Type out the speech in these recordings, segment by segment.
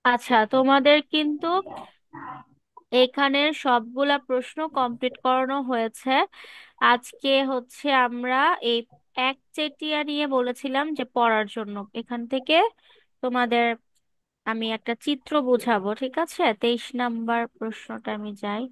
আচ্ছা, তোমাদের কিন্তু এখানের সবগুলা প্রশ্ন কমপ্লিট করানো হয়েছে। আজকে হচ্ছে আমরা এই একচেটিয়া নিয়ে বলেছিলাম যে পড়ার জন্য এখান থেকে তোমাদের আমি একটা চিত্র বুঝাবো, ঠিক আছে? 23 নাম্বার প্রশ্নটা আমি যাই।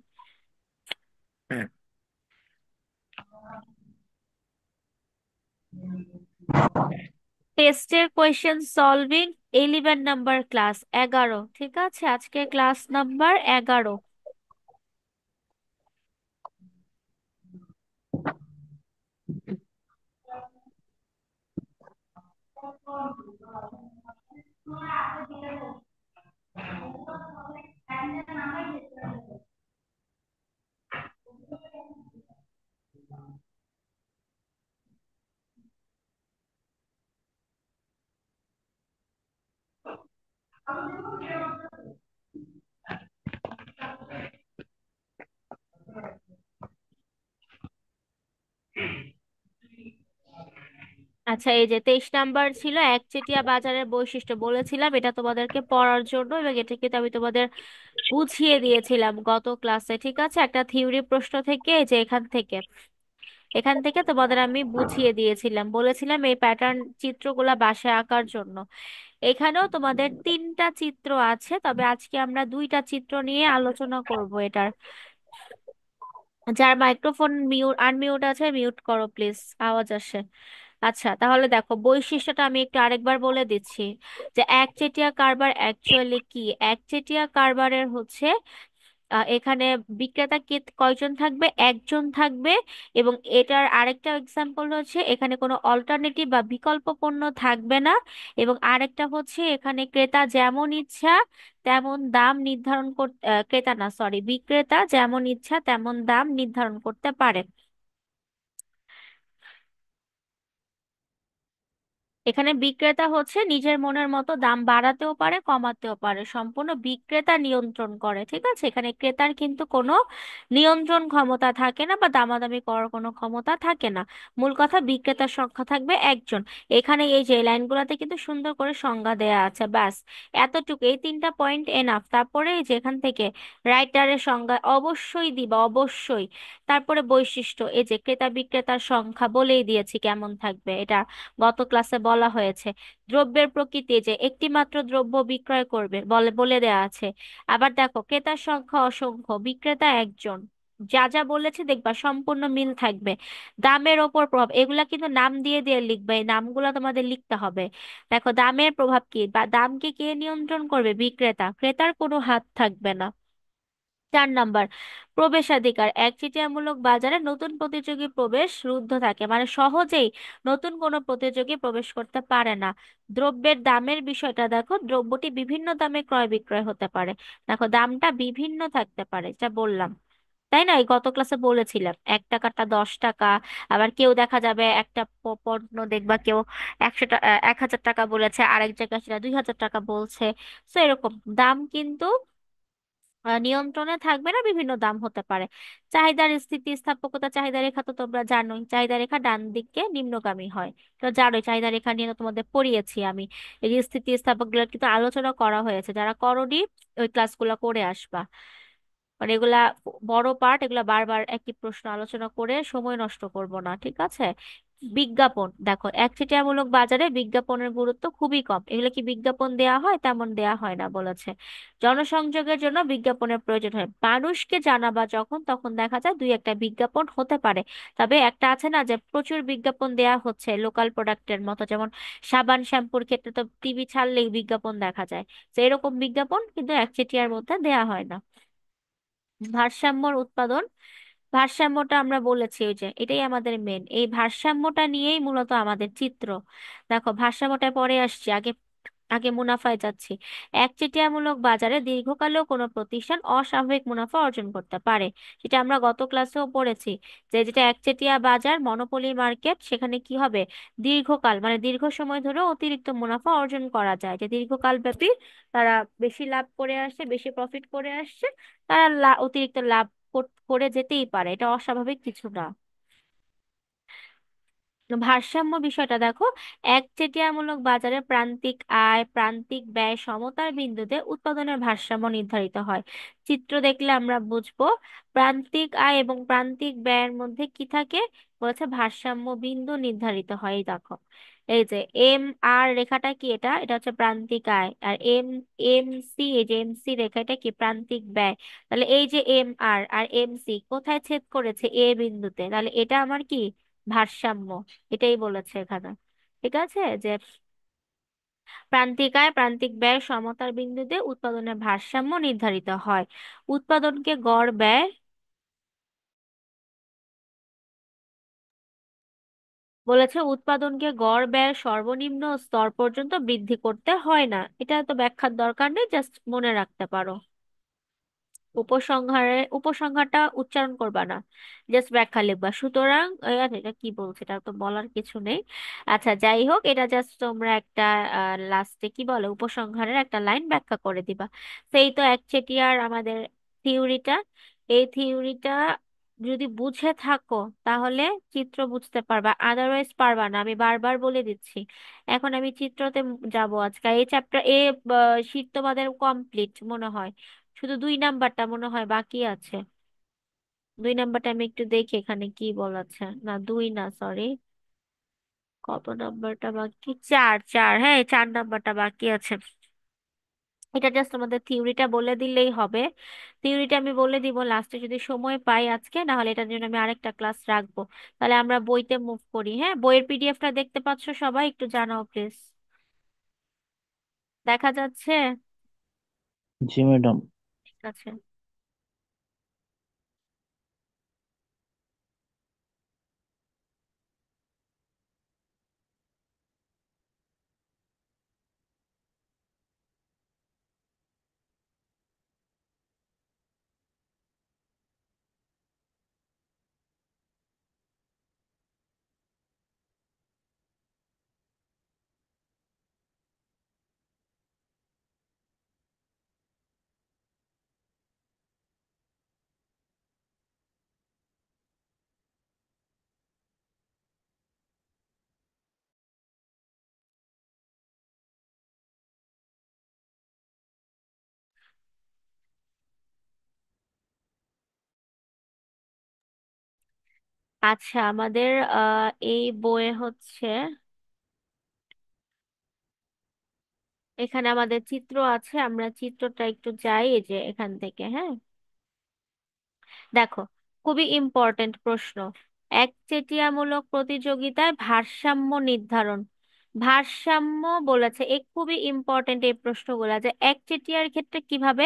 টেস্টের কোয়েশ্চেন সলভিং, 11 নাম্বার ক্লাস, 11, ঠিক আছে? আজকে ক্লাস নাম্বার 11। আচ্ছা, এই যে 23 নাম্বার ছিল একচেটিয়া বাজারের বৈশিষ্ট্য, বলেছিলাম এটা তোমাদেরকে পড়ার জন্য, এবং এটা কিন্তু আমি তোমাদের বুঝিয়ে দিয়েছিলাম গত ক্লাসে, ঠিক আছে? একটা থিওরি প্রশ্ন থেকে, এই যে এখান থেকে তোমাদের আমি বুঝিয়ে দিয়েছিলাম, বলেছিলাম এই প্যাটার্ন চিত্রগুলা বাসায় আঁকার জন্য। এখানেও তোমাদের 3টা চিত্র আছে, তবে আজকে আমরা 2টা চিত্র নিয়ে আলোচনা করব এটার। যার মাইক্রোফোন আনমিউট আছে মিউট করো প্লিজ, আওয়াজ আসে। আচ্ছা, তাহলে দেখো বৈশিষ্ট্যটা আমি একটু আরেকবার বলে দিচ্ছি যে একচেটিয়া কারবার অ্যাকচুয়ালি কি। একচেটিয়া কারবারের হচ্ছে এখানে বিক্রেতা কে কয়জন থাকবে? একজন থাকবে। এবং এটার আরেকটা এক্সাম্পল হচ্ছে এখানে কোনো অল্টারনেটিভ বা বিকল্প পণ্য থাকবে না। এবং আরেকটা হচ্ছে এখানে ক্রেতা যেমন ইচ্ছা তেমন দাম নির্ধারণ করতে, ক্রেতা না সরি, বিক্রেতা যেমন ইচ্ছা তেমন দাম নির্ধারণ করতে পারে। এখানে বিক্রেতা হচ্ছে নিজের মনের মতো দাম বাড়াতেও পারে কমাতেও পারে, সম্পূর্ণ বিক্রেতা নিয়ন্ত্রণ করে, ঠিক আছে? এখানে ক্রেতার কিন্তু কোনো নিয়ন্ত্রণ ক্ষমতা থাকে না বা দামাদামি করার কোনো ক্ষমতা থাকে না। মূল কথা, বিক্রেতার সংখ্যা থাকবে একজন। এখানে এই যে লাইনগুলোতে কিন্তু সুন্দর করে সংজ্ঞা দেয়া আছে, ব্যাস এতটুকু, এই 3টা পয়েন্ট এনাফ। তারপরে এই যে এখান থেকে রাইটারের সংজ্ঞা অবশ্যই দিবা, অবশ্যই। তারপরে বৈশিষ্ট্য, এই যে ক্রেতা বিক্রেতার সংখ্যা বলেই দিয়েছি কেমন থাকবে, এটা গত ক্লাসে বলা হয়েছে। দ্রব্যের প্রকৃতি, যে একটি মাত্র দ্রব্য বিক্রয় করবে বলে বলে দেয়া আছে। আবার দেখো ক্রেতার সংখ্যা অসংখ্য, বিক্রেতা একজন। যা যা বলেছে দেখবা সম্পূর্ণ মিল থাকবে। দামের ওপর প্রভাব, এগুলা কিন্তু নাম দিয়ে দিয়ে লিখবে, এই নামগুলা তোমাদের লিখতে হবে। দেখো দামের প্রভাব কি, বা দামকে কে নিয়ন্ত্রণ করবে? বিক্রেতা, ক্রেতার কোনো হাত থাকবে না। 4 নাম্বার, প্রবেশাধিকার, একচেটিয়ামূলক বাজারে নতুন প্রতিযোগী প্রবেশ রুদ্ধ থাকে, মানে সহজেই নতুন কোনো প্রতিযোগী প্রবেশ করতে পারে না। দ্রব্যের দামের বিষয়টা দেখো, দ্রব্যটি বিভিন্ন দামে ক্রয় বিক্রয় হতে পারে। দেখো দামটা বিভিন্ন থাকতে পারে, যা বললাম, তাই না? এই গত ক্লাসে বলেছিলাম 1 টাকাটা 10 টাকা। আবার কেউ দেখা যাবে একটা পণ্য দেখবা কেউ 100 টাকা, 1000 টাকা বলেছে, আরেক জায়গায় সেটা 2000 টাকা বলছে। তো এরকম দাম কিন্তু নিয়ন্ত্রণে থাকবে না, বিভিন্ন দাম হতে পারে। চাহিদার স্থিতিস্থাপকতা, চাহিদা রেখা তো তোমরা জানোই, চাহিদা রেখা ডান দিকে নিম্নগামী হয়। তো জানোই চাহিদা রেখা নিয়ে তো তোমাদের পড়িয়েছি আমি। এই যে স্থিতিস্থাপকগুলো কিন্তু আলোচনা করা হয়েছে, যারা করোনি ওই ক্লাসগুলো করে আসবা। মানে এগুলা বড় পার্ট, এগুলা বারবার একই প্রশ্ন আলোচনা করে সময় নষ্ট করব না, ঠিক আছে? বিজ্ঞাপন দেখো, একচেটিয়ামূলক বাজারে বিজ্ঞাপনের গুরুত্ব খুবই কম। এগুলো কি বিজ্ঞাপন দেয়া হয়? তেমন দেয়া হয় না বলেছে। জনসংযোগের জন্য বিজ্ঞাপনের প্রয়োজন হয়, মানুষকে জানাবা যখন তখন দেখা যায় 2 একটা বিজ্ঞাপন হতে পারে। তবে একটা আছে না যে প্রচুর বিজ্ঞাপন দেয়া হচ্ছে লোকাল প্রোডাক্টের মতো, যেমন সাবান শ্যাম্পুর ক্ষেত্রে তো টিভি ছাড়লেই বিজ্ঞাপন দেখা যায়। তো এরকম বিজ্ঞাপন কিন্তু একচেটিয়ার মধ্যে দেয়া হয় না। ভারসাম্যর উৎপাদন, ভারসাম্যটা আমরা বলেছি ওই যে এটাই আমাদের মেন, এই ভারসাম্যটা নিয়েই মূলত আমাদের চিত্র। দেখো ভারসাম্যটা পরে আসছি, আগে আগে মুনাফায় যাচ্ছি। একচেটিয়ামূলক বাজারে দীর্ঘকালেও কোনো প্রতিষ্ঠান অস্বাভাবিক মুনাফা অর্জন করতে পারে, সেটা আমরা গত ক্লাসেও পড়েছি। যে যেটা একচেটিয়া বাজার, মনোপলি মার্কেট, সেখানে কি হবে? দীর্ঘকাল মানে দীর্ঘ সময় ধরে অতিরিক্ত মুনাফা অর্জন করা যায়, যে দীর্ঘকাল ব্যাপী তারা বেশি লাভ করে আসছে, বেশি প্রফিট করে আসছে, তারা অতিরিক্ত লাভ করে যেতেই পারে, এটা অস্বাভাবিক কিছু না। ভারসাম্য বিষয়টা দেখো, একচেটিয়ামূলক বাজারে প্রান্তিক আয় প্রান্তিক ব্যয় সমতার বিন্দুতে উৎপাদনের ভারসাম্য নির্ধারিত হয়। চিত্র দেখলে আমরা বুঝবো প্রান্তিক আয় এবং প্রান্তিক ব্যয়ের মধ্যে কি থাকে, বলেছে ভারসাম্য বিন্দু নির্ধারিত হয়। এই দেখো, এই যে এম আর রেখাটা কি, এটা এটা হচ্ছে প্রান্তিক আয়, আর এম এম সি, এই যে এম সি রেখা এটা কি প্রান্তিক ব্যয়। তাহলে এই যে এম আর আর এম সি কোথায় ছেদ করেছে, এ বিন্দুতে, তাহলে এটা আমার কি ভারসাম্য, এটাই বলেছে এখানে। ঠিক আছে, যে প্রান্তিক আয় প্রান্তিক ব্যয় সমতার বিন্দুতে উৎপাদনের ভারসাম্য নির্ধারিত হয়। উৎপাদনকে গড় ব্যয়, বলেছে উৎপাদনকে গড় ব্যয়ের সর্বনিম্ন স্তর পর্যন্ত বৃদ্ধি করতে হয় না। এটা তো ব্যাখ্যার দরকার নেই, জাস্ট মনে রাখতে পারো। উপসংহারটা উচ্চারণ করবা না, জাস্ট ব্যাখ্যা লিখবা। সুতরাং আচ্ছা, এটা কি বলছে এটা তো বলার কিছু নেই। আচ্ছা যাই হোক, এটা জাস্ট তোমরা একটা লাস্টে কি বলে উপসংহারের একটা লাইন ব্যাখ্যা করে দিবা। সেই তো একচেটিয়ার আমাদের থিওরিটা, এই থিওরিটা যদি বুঝে থাকো তাহলে চিত্র বুঝতে পারবা, আদারওয়াইজ পারবা না, আমি বারবার বলে দিচ্ছি। এখন আমি চিত্রতে যাব আজকে, এই চ্যাপ্টার এ শীত তোমাদের কমপ্লিট মনে হয়, শুধু 2 নাম্বারটা মনে হয় বাকি আছে। 2 নাম্বারটা আমি একটু দেখি এখানে কি বলেছে, না দুই না, সরি, কত নাম্বারটা বাকি, চার, চার, হ্যাঁ 4 নাম্বারটা বাকি আছে। এটা জাস্ট আমাদের থিওরিটা বলে দিলেই হবে। থিওরিটা আমি বলে দিব লাস্টে যদি সময় পাই আজকে, না হলে এটার জন্য আমি আরেকটা ক্লাস রাখবো। তাহলে আমরা বইতে মুভ করি। হ্যাঁ, বইয়ের পিডিএফটা দেখতে পাচ্ছ সবাই, একটু জানাও প্লিজ। দেখা যাচ্ছে? জি ম্যাডাম। ঠিক আছে। আচ্ছা আমাদের এই বইয়ে হচ্ছে, এখানে আমাদের চিত্র আছে, আমরা চিত্রটা একটু যাই এই যে এখান থেকে। হ্যাঁ, দেখো, খুবই ইম্পর্টেন্ট প্রশ্ন, একচেটিয়ামূলক প্রতিযোগিতায় ভারসাম্য নির্ধারণ। ভারসাম্য বলেছে, এ খুবই ইম্পর্টেন্ট এই প্রশ্নগুলো, যে একচেটিয়ার ক্ষেত্রে কিভাবে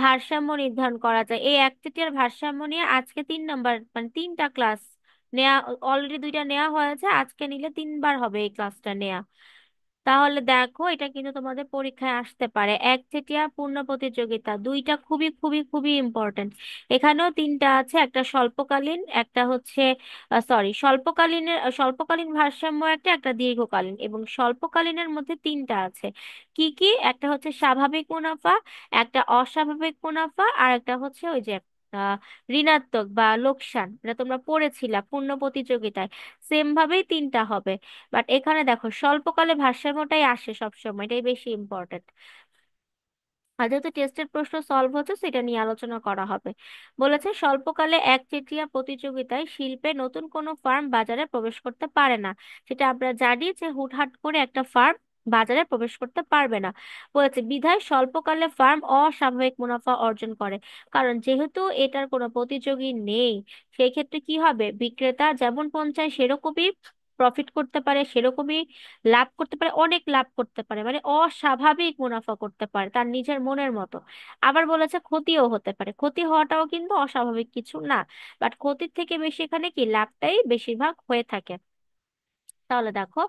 ভারসাম্য নির্ধারণ করা যায়। এই একচেটিয়ার ভারসাম্য নিয়ে আজকে 3 নাম্বার মানে 3টা ক্লাস নেওয়া, অলরেডি 2টা নেওয়া হয়েছে, আজকে নিলে 3বার হবে এই ক্লাসটা নেওয়া। তাহলে দেখো, এটা কিন্তু তোমাদের পরীক্ষায় আসতে পারে, একচেটিয়া পূর্ণ প্রতিযোগিতা, দুইটা খুবই খুবই খুবই ইম্পর্টেন্ট। এখানেও 3টা আছে, একটা স্বল্পকালীন, একটা হচ্ছে সরি স্বল্পকালীনের স্বল্পকালীন ভারসাম্য একটা, একটা দীর্ঘকালীন, এবং স্বল্পকালীনের মধ্যে 3টা আছে। কি কি, একটা হচ্ছে স্বাভাবিক মুনাফা, একটা অস্বাভাবিক মুনাফা, আর একটা হচ্ছে ওই যে আহ ঋণাত্মক বা লোকসান, এটা তোমরা পড়েছিলা পূর্ণ প্রতিযোগিতায়। সেম ভাবেই 3টা হবে। বাট এখানে দেখো স্বল্পকালে ভারসাম্যটাই আসে সবসময়, এটাই বেশি ইম্পর্টেন্ট। আর যেহেতু টেস্টের প্রশ্ন সলভ হচ্ছে, সেটা নিয়ে আলোচনা করা হবে। বলেছে স্বল্পকালে একচেটিয়া প্রতিযোগিতায় শিল্পে নতুন কোনো ফার্ম বাজারে প্রবেশ করতে পারে না। সেটা আমরা জানি যে হুটহাট করে একটা ফার্ম বাজারে প্রবেশ করতে পারবে না। বলেছে বিধায় স্বল্পকালে ফার্ম অস্বাভাবিক মুনাফা অর্জন করে। কারণ যেহেতু এটার কোনো প্রতিযোগী নেই, সেই ক্ষেত্রে কি হবে, বিক্রেতা যেমন মন চায় সেরকমই প্রফিট করতে পারে, সেরকমই লাভ করতে পারে, অনেক লাভ করতে পারে, মানে অস্বাভাবিক মুনাফা করতে পারে তার নিজের মনের মতো। আবার বলেছে ক্ষতিও হতে পারে, ক্ষতি হওয়াটাও কিন্তু অস্বাভাবিক কিছু না, বাট ক্ষতির থেকে বেশি এখানে কি লাভটাই বেশিরভাগ হয়ে থাকে। তাহলে দেখো,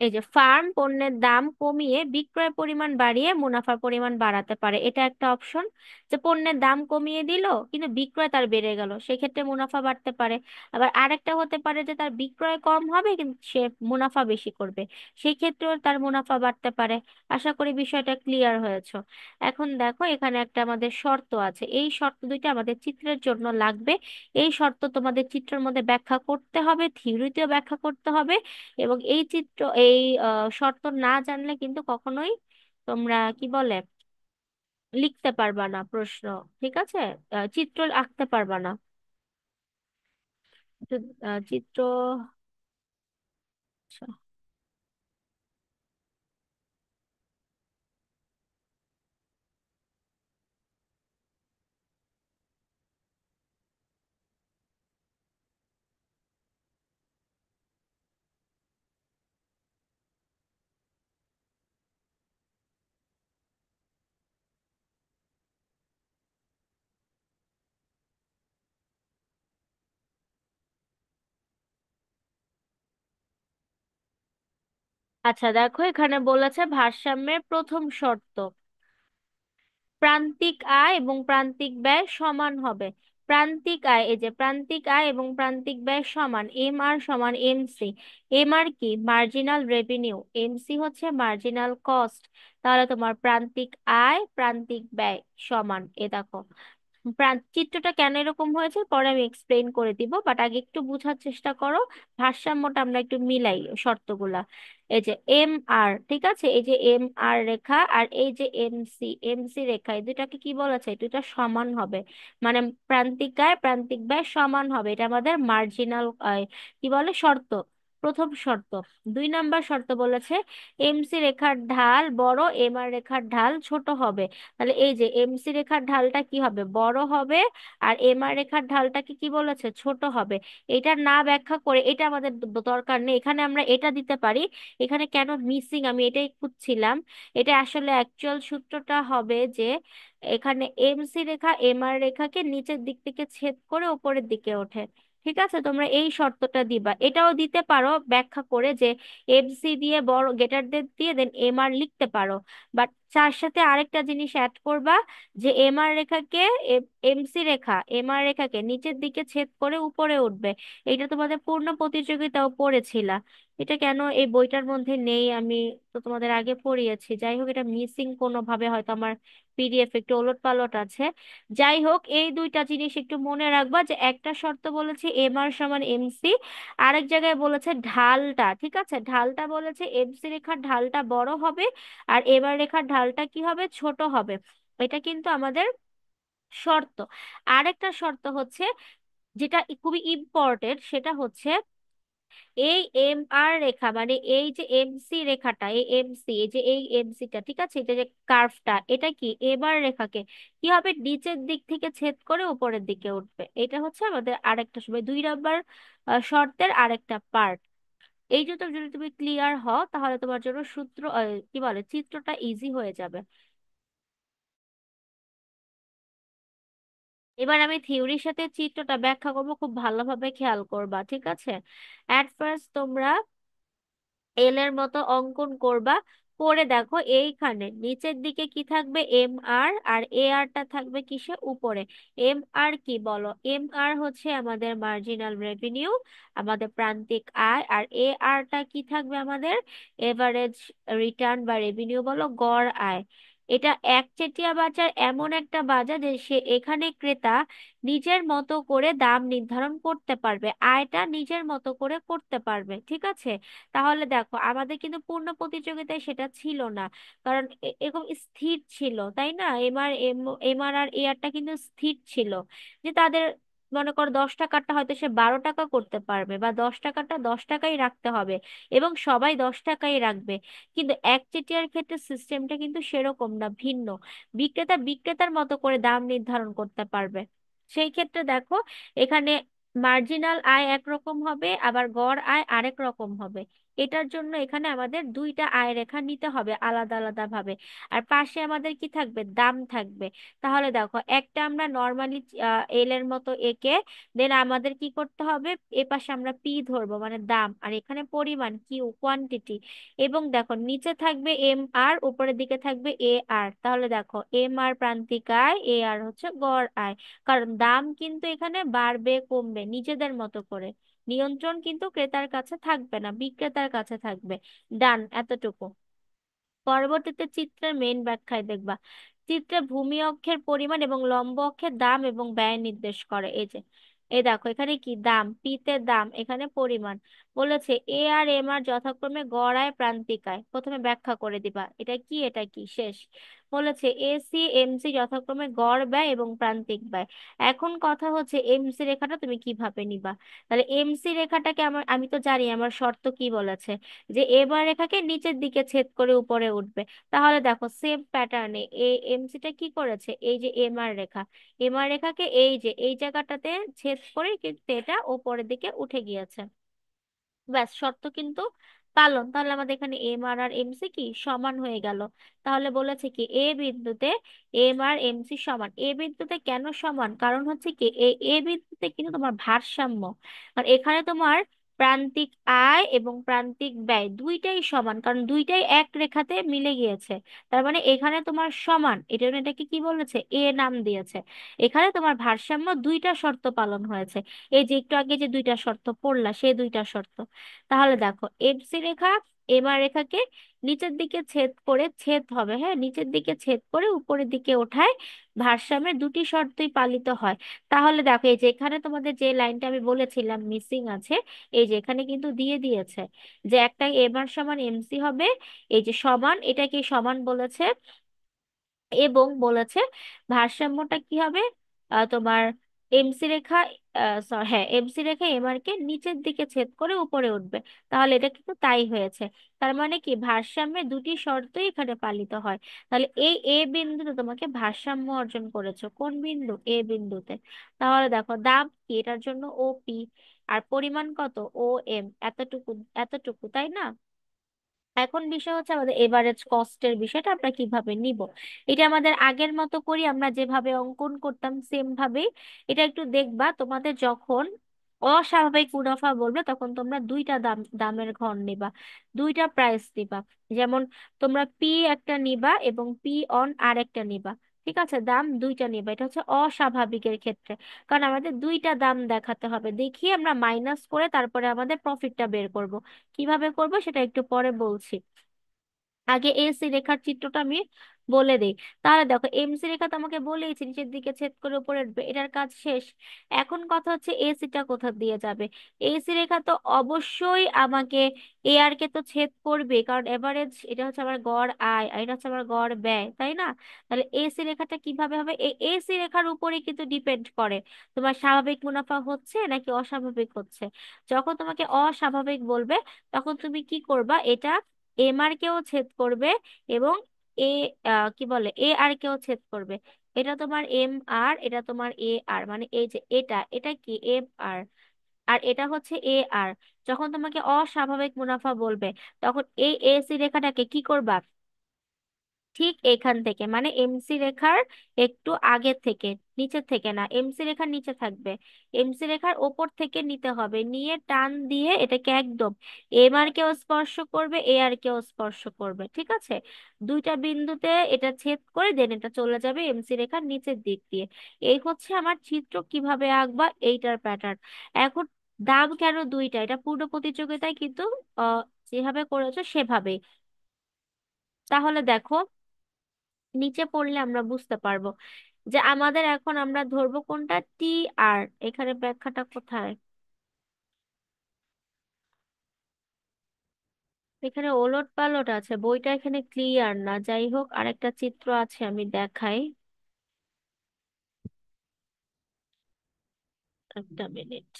এই যে ফার্ম পণ্যের দাম কমিয়ে বিক্রয় পরিমাণ বাড়িয়ে মুনাফার পরিমাণ বাড়াতে পারে, এটা একটা অপশন। যে পণ্যের দাম কমিয়ে দিল কিন্তু বিক্রয় তার বেড়ে গেল, সেক্ষেত্রে মুনাফা বাড়তে পারে। আবার আরেকটা হতে পারে যে তার বিক্রয় কম হবে কিন্তু সে মুনাফা বেশি করবে, সেই ক্ষেত্রেও তার মুনাফা বাড়তে পারে। আশা করি বিষয়টা ক্লিয়ার হয়েছে। এখন দেখো এখানে একটা আমাদের শর্ত আছে, এই শর্ত দুইটা আমাদের চিত্রের জন্য লাগবে। এই শর্ত তোমাদের চিত্রের মধ্যে ব্যাখ্যা করতে হবে, থিওরিতেও ব্যাখ্যা করতে হবে। এবং এই চিত্র এই শর্ত না জানলে কিন্তু কখনোই তোমরা কি বলে লিখতে পারবা না প্রশ্ন, ঠিক আছে? চিত্র আঁকতে পারবা না। তো, চিত্র, আচ্ছা। আচ্ছা দেখো এখানে বলেছে ভারসাম্যের প্রথম শর্ত, প্রান্তিক আয় এবং প্রান্তিক ব্যয় সমান হবে। প্রান্তিক আয়, এই যে প্রান্তিক আয় এবং প্রান্তিক ব্যয় সমান, এম আর সমান এম সি। এম আর কি? Marginal revenue. এম সি হচ্ছে মার্জিনাল কস্ট। তাহলে তোমার প্রান্তিক আয় প্রান্তিক ব্যয় সমান, এ দেখো চিত্রটা কেন এরকম হয়েছে পরে আমি এক্সপ্লেন করে দিব, বাট আগে একটু বোঝার চেষ্টা করো। ভারসাম্যটা আমরা একটু মিলাই শর্তগুলা। এই যে এম আর, ঠিক আছে, এই যে এম আর রেখা আর এই যে এম সি, এম সি রেখা, এই দুটাকে কি বলেছে? এই দুটা সমান হবে, মানে প্রান্তিক আয় প্রান্তিক ব্যয় সমান হবে, এটা আমাদের মার্জিনাল কি বলে শর্ত, প্রথম শর্ত। 2 নাম্বার শর্ত বলেছে এমসি রেখার ঢাল বড়, এম আর রেখার ঢাল ছোট হবে। তাহলে এই যে এমসি রেখার ঢালটা কি হবে? বড় হবে। আর এমআর রেখার ঢালটা কি কি বলেছে? ছোট হবে। এটা না ব্যাখ্যা করে, এটা আমাদের দরকার নেই, এখানে আমরা এটা দিতে পারি। এখানে কেন মিসিং আমি এটাই খুঁজছিলাম। এটা আসলে অ্যাকচুয়াল সূত্রটা হবে যে এখানে এমসি রেখা এমআর রেখাকে নিচের দিক থেকে ছেদ করে উপরের দিকে ওঠে। ঠিক আছে, তোমরা এই শর্তটা দিবা। এটাও দিতে পারো ব্যাখ্যা করে যে এমসি দিয়ে বড় গ্রেটার দেন দিয়ে দেন এমআর লিখতে পারো। বাট তার সাথে আরেকটা জিনিস অ্যাড করবা, যে এমআর রেখাকে এমসি রেখা এমআর রেখাকে নিচের দিকে ছেদ করে উপরে উঠবে। এটা তোমাদের পূর্ণ প্রতিযোগিতাও পড়েছিলা। এটা কেন এই বইটার মধ্যে নেই আমি তো তোমাদের আগে পড়িয়েছি, যাই হোক এটা মিসিং কোনো ভাবে হয়তো আমার পিডিএফ একটু ওলট পালট আছে। যাই হোক এই দুইটা জিনিস একটু মনে রাখবা, যে একটা শর্ত বলেছে এমআর সমান এমসি, আরেক জায়গায় বলেছে ঢালটা, ঠিক আছে, ঢালটা বলেছে এমসি রেখার ঢালটা বড় হবে আর এবার রেখার ঢালটা কি হবে? ছোট হবে। এটা কিন্তু আমাদের শর্ত। আরেকটা শর্ত হচ্ছে যেটা খুবই ইম্পর্টেন্ট, সেটা হচ্ছে এই এম আর রেখা মানে এই যে এমসি রেখাটা, এই এমসি, এই যে এই এমসিটা, ঠিক আছে, এটা যে কার্ভটা, এটা কি এবার রেখাকে কি হবে? নিচের দিক থেকে ছেদ করে উপরের দিকে উঠবে। এটা হচ্ছে আমাদের আরেকটা সময় 2 নাম্বার শর্তের আরেকটা পার্ট। এই যে যদি তুমি ক্লিয়ার হও তাহলে তোমার জন্য সূত্র কি বলে চিত্রটা ইজি হয়ে যাবে। এবার আমি থিওরির সাথে চিত্রটা ব্যাখ্যা করবো, খুব ভালোভাবে খেয়াল করবা, ঠিক আছে? অ্যাট ফার্স্ট তোমরা এল এর মতো অঙ্কন করবা, করে দেখো এইখানে নিচের দিকে কি থাকবে? এম আর, আর এ আরটা থাকবে কিসে? উপরে। এম আর কি বলো? এম আর হচ্ছে আমাদের মার্জিনাল রেভিনিউ, আমাদের প্রান্তিক আয়। আর এ আরটা কি থাকবে আমাদের? এভারেজ রিটার্ন বা রেভিনিউ বলো, গড় আয়। এটা একচেটিয়া বাজার এমন একটা বাজার যে সে এখানে ক্রেতা নিজের মতো করে দাম নির্ধারণ করতে পারবে, আয়টা নিজের মতো করে করতে পারবে, ঠিক আছে? তাহলে দেখো আমাদের কিন্তু পূর্ণ প্রতিযোগিতায় সেটা ছিল না, কারণ এরকম স্থির ছিল, তাই না? এমআর আর এআরটা কিন্তু স্থির ছিল, যে তাদের মনে করো 10 টাকাটা হয়তো সে 12 টাকা করতে পারবে, বা 10 টাকাটা 10 টাকাই রাখতে হবে এবং সবাই 10 টাকাই রাখবে। কিন্তু একচেটিয়ার ক্ষেত্রে সিস্টেমটা কিন্তু সেরকম না, ভিন্ন। বিক্রেতা বিক্রেতার মতো করে দাম নির্ধারণ করতে পারবে। সেই ক্ষেত্রে দেখো এখানে মার্জিনাল আয় একরকম হবে, আবার গড় আয় আরেক রকম হবে। এটার জন্য এখানে আমাদের দুইটা আয় রেখা নিতে হবে আলাদা আলাদা ভাবে। আর পাশে আমাদের কি থাকবে, দাম থাকবে। তাহলে দেখো, একটা আমরা নর্মালি এল এর মতো এঁকে, দেন আমাদের কি করতে হবে, এ পাশে আমরা পি ধরবো মানে দাম, আর এখানে পরিমাণ কিউ কোয়ান্টিটি। এবং দেখো নিচে থাকবে এম আর, উপরের দিকে থাকবে এ আর। তাহলে দেখো এম আর প্রান্তিক আয়, এ আর হচ্ছে গড় আয়। কারণ দাম কিন্তু এখানে বাড়বে কমবে নিজেদের মতো করে, নিয়ন্ত্রণ কিন্তু ক্রেতার কাছে থাকবে না, বিক্রেতার কাছে থাকবে। ডান, এতটুকু। পরবর্তীতে চিত্রের মেইন ব্যাখ্যায় দেখবা, চিত্রে ভূমি অক্ষের পরিমাণ এবং লম্ব অক্ষের দাম এবং ব্যয় নির্দেশ করে। এই যে, এই দেখো এখানে কি দাম, পি তে দাম, এখানে পরিমাণ। বলেছে এ আর এম আর যথাক্রমে গড় আয় প্রান্তিক আয়। প্রথমে ব্যাখ্যা করে দিবা এটা কি এটা কি শেষ। বলেছে এ সি এম সি যথাক্রমে গড় ব্যয় এবং প্রান্তিক ব্যয়। এখন কথা হচ্ছে এমসি রেখাটা তুমি কিভাবে নিবা। তাহলে এমসি রেখাটাকে আমি তো জানি আমার শর্ত কি বলেছে, যে এবার রেখাকে নিচের দিকে ছেদ করে উপরে উঠবে। তাহলে দেখো সেম প্যাটার্নে এই এমসিটা কি করেছে, এই যে এমআর রেখা, এমআর রেখাকে এই যে এই জায়গাটাতে ছেদ করে কিন্তু এটা উপরের দিকে উঠে গিয়েছে। ব্যাস, শর্ত কিন্তু পালন। তাহলে আমাদের এখানে এম আর আর এমসি কি সমান হয়ে গেল। তাহলে বলেছে কি এ বিন্দুতে এম আর এমসি সমান। এ বিন্দুতে কেন সমান, কারণ হচ্ছে কি এ বিন্দুতে কিন্তু তোমার ভারসাম্য, আর এখানে তোমার প্রান্তিক আয় এবং প্রান্তিক ব্যয় দুইটাই সমান, কারণ দুইটাই এক রেখাতে মিলে গিয়েছে। তার মানে এখানে তোমার সমান, এটা জন্য এটাকে কি বলেছে, এ নাম দিয়েছে। এখানে তোমার ভারসাম্য দুইটা শর্ত পালন হয়েছে। এই যে একটু আগে যে দুইটা শর্ত পড়লা, সেই দুইটা শর্ত। তাহলে দেখো এফসি রেখা এমআর রেখাকে নিচের দিকে ছেদ করে, ছেদ হবে হ্যাঁ, নিচের দিকে ছেদ করে উপরের দিকে ওঠায় ভারসাম্যের দুটি শর্তই পালিত হয়। তাহলে দেখো এই যে এখানে তোমাদের যে লাইনটা আমি বলেছিলাম মিসিং আছে, এই যে এখানে কিন্তু দিয়ে দিয়েছে যে একটা এমআর সমান এমসি হবে। এই যে সমান, এটাকে সমান বলেছে, এবং বলেছে ভারসাম্যটা কি হবে, তোমার এমসি রেখা, হ্যাঁ এমসি রেখা এমআর কে নিচের দিকে ছেদ করে উপরে উঠবে। তাহলে এটা কিন্তু তাই হয়েছে। তার মানে কি ভারসাম্যে দুটি শর্তই এখানে পালিত হয়। তাহলে এই এ বিন্দুতে তোমাকে ভারসাম্য অর্জন করেছো, কোন বিন্দু, এ বিন্দুতে। তাহলে দেখো দাম কি, এটার জন্য ও পি, আর পরিমাণ কত, ও এম, এতটুকু, এতটুকু, তাই না। এখন বিষয় হচ্ছে আমাদের এভারেজ কস্টের বিষয়টা আমরা কিভাবে নিব। এটা আমাদের আগের মতো করি, আমরা যেভাবে অঙ্কন করতাম সেম ভাবেই। এটা একটু দেখবা, তোমাদের যখন অস্বাভাবিক মুনাফা বলবে তখন তোমরা দুইটা দামের ঘর নিবা, দুইটা প্রাইস নিবা। যেমন তোমরা পি একটা নিবা এবং পি অন আর একটা নিবা। ঠিক আছে, দাম দুইটা নিবা, এটা হচ্ছে অস্বাভাবিকের ক্ষেত্রে। কারণ আমাদের দুইটা দাম দেখাতে হবে, দেখিয়ে আমরা মাইনাস করে তারপরে আমাদের প্রফিটটা বের করব। কিভাবে করব সেটা একটু পরে বলছি। আগে এসি রেখার চিত্রটা আমি বলে দেই। তাহলে দেখো এমসি রেখা তো আমাকে বলেইছি নিচের দিকে ছেদ করে উপরে উঠবে, এটার কাজ শেষ। এখন কথা হচ্ছে এসিটা কোথা দিয়ে যাবে। এসি রেখা তো অবশ্যই আমাকে এ আর কে তো ছেদ করবে, কারণ এভারেজ এটা হচ্ছে আমার গড় আয় আর এটা হচ্ছে আমার গড় ব্যয়, তাই না। তাহলে এসি রেখাটা কিভাবে হবে, এই এসি রেখার উপরে কিন্তু ডিপেন্ড করে তোমার স্বাভাবিক মুনাফা হচ্ছে নাকি অস্বাভাবিক হচ্ছে। যখন তোমাকে অস্বাভাবিক বলবে তখন তুমি কি করবা, এটা এম আর কেও ছেদ করবে এবং এ কি বলে এ আর কেও ছেদ করবে। এটা তোমার এম আর, এটা তোমার এ আর, মানে এই যে এটা এটা কি এম আর, আর এটা হচ্ছে এ আর। যখন তোমাকে অস্বাভাবিক মুনাফা বলবে তখন এই এসি রেখাটাকে কি করবা, ঠিক এখান থেকে মানে এমসি রেখার একটু আগে থেকে, নিচে থেকে না, এমসি রেখার নিচে থাকবে, এমসি রেখার ওপর থেকে নিতে হবে, নিয়ে টান দিয়ে এটাকে একদম এম আর কেও স্পর্শ করবে, এ আর কেও স্পর্শ করবে। ঠিক আছে, দুইটা বিন্দুতে এটা ছেদ করে দেন এটা চলে যাবে এমসি রেখার নিচের দিক দিয়ে। এই হচ্ছে আমার চিত্র, কিভাবে আঁকবা এইটার প্যাটার্ন। এখন দাম কেন দুইটা, এটা পূর্ণ প্রতিযোগিতায় কিন্তু আহ যেভাবে করেছো সেভাবেই। তাহলে দেখো নিচে পড়লে আমরা বুঝতে পারবো যে আমাদের এখন আমরা ধরবো কোনটা, টি আর, এখানে ব্যাখ্যাটা কোথায়, এখানে ওলট পালট আছে, বইটা এখানে ক্লিয়ার না। যাই হোক, আরেকটা চিত্র আছে আমি দেখাই, একটা মিনিট।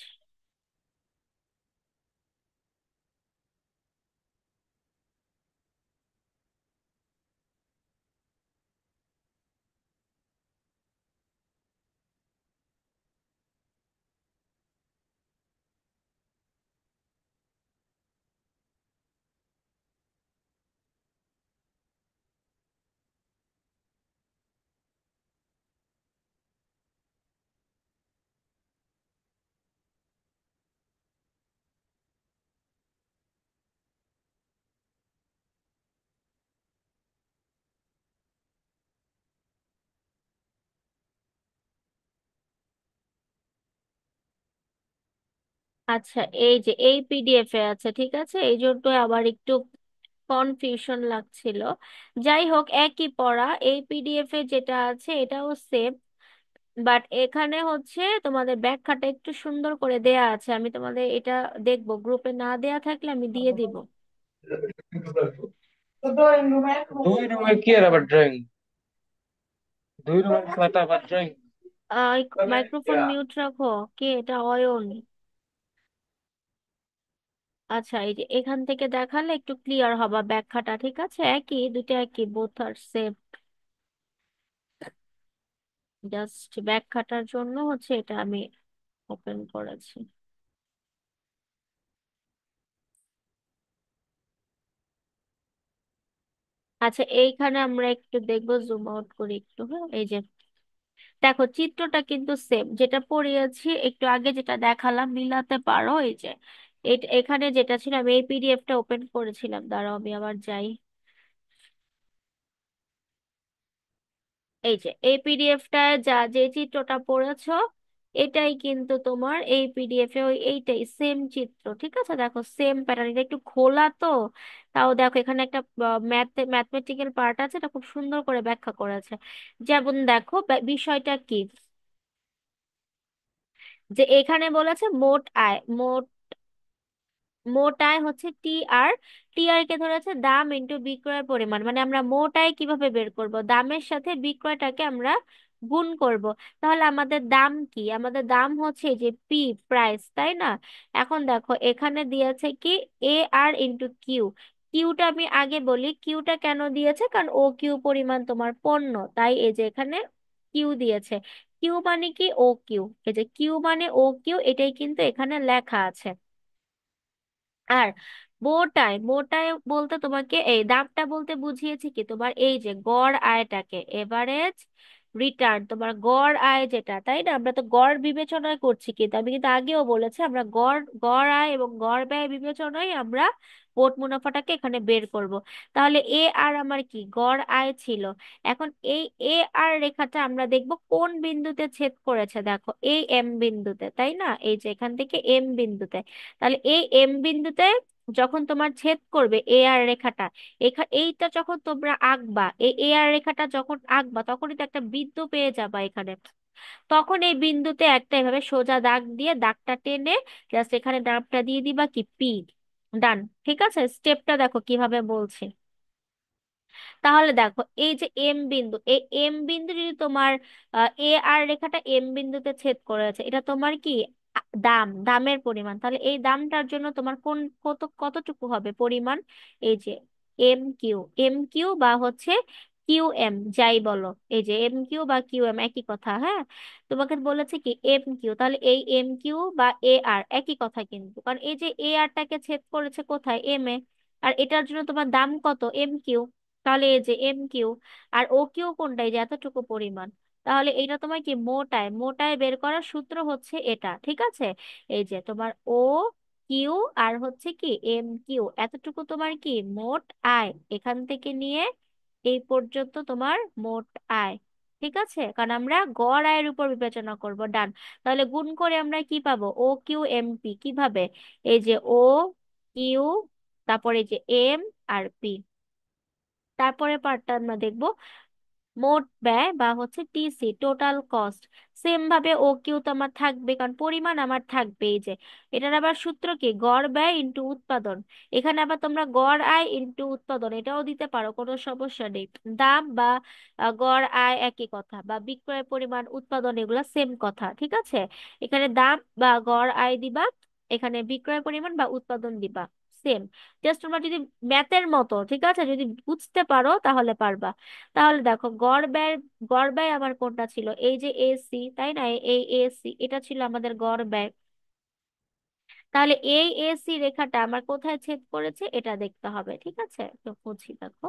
আচ্ছা, এই যে এই পিডিএফ এ আছে, ঠিক আছে, এই জন্য আবার একটু কনফিউশন লাগছিল। যাই হোক, একই পড়া, এই পিডিএফ এ যেটা আছে এটাও সেম, বাট এখানে হচ্ছে তোমাদের ব্যাখ্যাটা একটু সুন্দর করে দেয়া আছে। আমি তোমাদের এটা দেখবো, গ্রুপে না দেয়া থাকলে আমি দিয়ে দিব। দুই রুমে কি আর আবার ড্রয়িং? দুই রুমের খাতা আবার ড্রয়িং? মাইক্রোফোন মিউট রাখো। কে এটা? অয়ন। আচ্ছা, এই যে এখান থেকে দেখালে একটু ক্লিয়ার হবে ব্যাখ্যাটা, ঠিক আছে, একই, দুটো একই, বোথ আর সেম। জাস্ট ব্যাখ্যাটার জন্য হচ্ছে এটা আমি ওপেন করেছি। আচ্ছা, এইখানে আমরা একটু দেখবো, জুম আউট করি একটু, হ্যাঁ, এই যে দেখো চিত্রটা কিন্তু সেম, যেটা পড়িয়েছি একটু আগে, যেটা দেখালাম, মিলাতে পারো। এই যে এখানে যেটা ছিল, আমি এই পিডিএফটা ওপেন করেছিলাম, দাঁড়াও আমি আবার যাই। এই যে এই পিডিএফটায় যা যে চিত্রটা পড়েছো, এটাই কিন্তু তোমার এই পিডিএফ এ ওই এইটাই সেম চিত্র, ঠিক আছে, দেখো সেম প্যাটার্ন। এটা একটু খোলা তো, তাও দেখো এখানে একটা ম্যাথমেটিক্যাল পার্ট আছে, এটা খুব সুন্দর করে ব্যাখ্যা করেছে। যেমন দেখো বিষয়টা কি, যে এখানে বলেছে মোট আয়, মোট আয় হচ্ছে টি আর, টি আর কে ধরেছে দাম ইন্টু বিক্রয়ের পরিমাণ, মানে আমরা মোট আয় কিভাবে বের করব, দামের সাথে বিক্রয়টাকে আমরা গুণ করব। তাহলে আমাদের দাম কি? আমাদের দাম হচ্ছে এই যে পি, প্রাইস, তাই না? এখন দেখো এখানে দিয়েছে কি এ আর ইন্টু কিউ। কিউটা আমি আগে বলি, কিউটা কেন দিয়েছে, কারণ ও কিউ পরিমাণ তোমার পণ্য, তাই এই যে এখানে কিউ দিয়েছে। কিউ মানে কি? ও কিউ, এই যে কিউ মানে ও কিউ, এটাই কিন্তু এখানে লেখা আছে। আর মোটায়, মোটায় বলতে তোমাকে এই দামটা বলতে বুঝিয়েছি কি, তোমার এই যে গড় আয়টাকে, এভারেজ রিটার্ন, তোমার গড় আয় যেটা, তাই না? আমরা তো গড় বিবেচনায় করছি, কিন্তু আমি কিন্তু আগেও বলেছি আমরা গড় গড় আয় এবং গড় ব্যয় বিবেচনায় আমরা মোট মুনাফাটাকে এখানে বের করব। তাহলে এ আর আমার কি গড় আয় ছিল। এখন এই এ আর রেখাটা আমরা দেখব কোন বিন্দুতে ছেদ করেছে, দেখো এই এম বিন্দুতে, তাই না? এই যে এখান থেকে এম বিন্দুতে। তাহলে এই এম বিন্দুতে যখন তোমার ছেদ করবে এ আর রেখাটা, এইটা যখন তোমরা আঁকবা, এই এ আর রেখাটা যখন আঁকবা, তখনই তো একটা বিন্দু পেয়ে যাবা এখানে। তখন এই বিন্দুতে একটা এভাবে সোজা দাগ দিয়ে, দাগটা টেনে জাস্ট এখানে নামটা দিয়ে দিবা কি পি। ডান। ঠিক আছে, স্টেপটা দেখো কিভাবে বলছি। তাহলে দেখো এই যে এম বিন্দু, এই এম বিন্দু যদি তোমার এ আর রেখাটা এম বিন্দুতে ছেদ করেছে, এটা তোমার কি দাম, দামের পরিমাণ। তাহলে এই দামটার জন্য তোমার কোন কতটুকু হবে পরিমাণ, এই যে এম কিউ, এম কিউ বা হচ্ছে কিউ এম, যাই বলো, এই যে এম কিউ বা কিউ এম একই কথা, হ্যাঁ। তোমাকে বলেছে কি এম কিউ, তাহলে এই এম কিউ বা এ আর একই কথা কিন্তু, কারণ এই যে এ আরটাকে ছেদ করেছে কোথায়, এম এ, আর এটার জন্য তোমার দাম কত, এম কিউ। তাহলে এই যে M Q R O Q কোনটা, এই যে এতটুকু পরিমাণ। তাহলে এটা তোমার কি মোটায়, মোটায় বের করার সূত্র হচ্ছে এটা, ঠিক আছে। এই যে তোমার ও কিউ আর হচ্ছে কি এম কিউ, এতটুকু তোমার কি মোট আয়, এখান থেকে নিয়ে এই পর্যন্ত তোমার মোট আয়। ঠিক আছে, কারণ আমরা গড় আয়ের উপর বিবেচনা করব। ডান। তাহলে গুণ করে আমরা কি পাবো, ও কিউ এম পি, কিভাবে, এই যে ও কিউ, তারপরে এই যে এম আর পি। তারপরে পার্টটা আমরা দেখবো মোট ব্যয় বা হচ্ছে টিসি, টোটাল কস্ট। সেম ভাবে ও কিউ তো আমার থাকবে, কারণ পরিমাণ আমার থাকবে। এই যে এটার আবার সূত্র কি, গড় ব্যয় ইনটু উৎপাদন। এখানে আবার তোমরা গড় আয় ইনটু উৎপাদন এটাও দিতে পারো, কোনো সমস্যা নেই। দাম বা গড় আয় একই কথা, বা বিক্রয় পরিমাণ, উৎপাদন, এগুলা সেম কথা, ঠিক আছে। এখানে দাম বা গড় আয় দিবা, এখানে বিক্রয় পরিমাণ বা উৎপাদন দিবা, সেম। জাস্ট তোমরা যদি ম্যাথের মতো, ঠিক আছে, যদি বুঝতে পারো তাহলে পারবা। তাহলে দেখো গড় ব্যয়, গড় ব্যয় আমার কোনটা ছিল, এই যে এসি, তাই না? এই এসি এটা ছিল আমাদের গড় ব্যয়। তাহলে এই এসি রেখাটা আমার কোথায় ছেদ করেছে এটা দেখতে হবে, ঠিক আছে, তো বুঝি দেখো।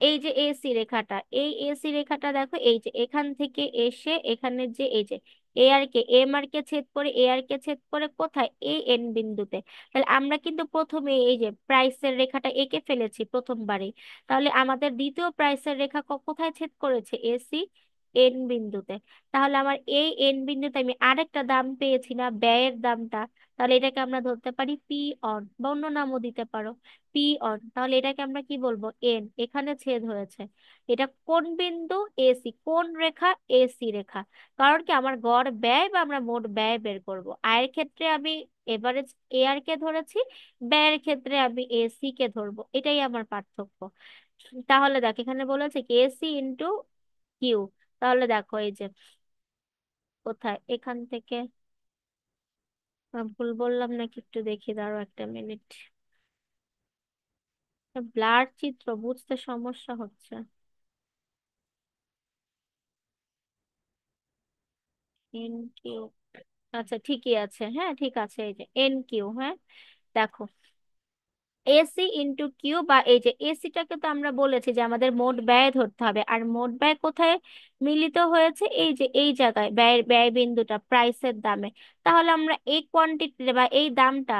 এই যে এসি রেখাটা, এই এসি রেখাটা দেখো, এই যে এখান থেকে এসে এখানে যে এই যে এ আর কে, এম আর কে ছেদ করে, এ আর কে ছেদ করে কোথায়, এই এন বিন্দুতে। তাহলে আমরা কিন্তু প্রথমে এই যে প্রাইসের রেখাটা এঁকে ফেলেছি প্রথমবারই। তাহলে আমাদের দ্বিতীয় প্রাইসের রেখা কোথায় ছেদ করেছে, এসি এন বিন্দুতে। তাহলে আমার এই এন বিন্দুতে আমি আরেকটা দাম পেয়েছি না, ব্যয়ের দামটা। তাহলে এটাকে আমরা ধরতে পারি পি অন, বা অন্য নামও দিতে পারো পি অন। তাহলে এটাকে আমরা কি বলবো, এন, এখানে ছেদ হয়েছে। এটা কোন বিন্দু, এসি, কোন রেখা, এসি রেখা। কারণ কি, আমার গড় ব্যয় বা আমরা মোট ব্যয় বের করব। আয়ের ক্ষেত্রে আমি এভারেজ এ আর কে ধরেছি, ব্যয়ের ক্ষেত্রে আমি এসি কে ধরবো, এটাই আমার পার্থক্য। তাহলে দেখ, এখানে বলেছে কি এসি ইন্টু কিউ। তাহলে দেখো এই যে, কোথায় এখান থেকে ভুল বললাম নাকি, একটু দেখি, দাঁড়াও একটা মিনিট। ব্লার চিত্র বুঝতে সমস্যা হচ্ছে। এন কিউ, আচ্ছা ঠিকই আছে, হ্যাঁ ঠিক আছে, এই যে এন কিউ, হ্যাঁ। দেখো, এসি ইন্টু কিউ, বা এই যে এসিটাকে তো আমরা বলেছি যে আমাদের মোট ব্যয় ধরতে হবে, আর মোট ব্যয় কোথায় মিলিত হয়েছে, এই যে এই জায়গায় ব্যয়ের ব্যয় বিন্দুটা প্রাইসের দামে। তাহলে আমরা এই কোয়ান্টিটি বা এই দামটা,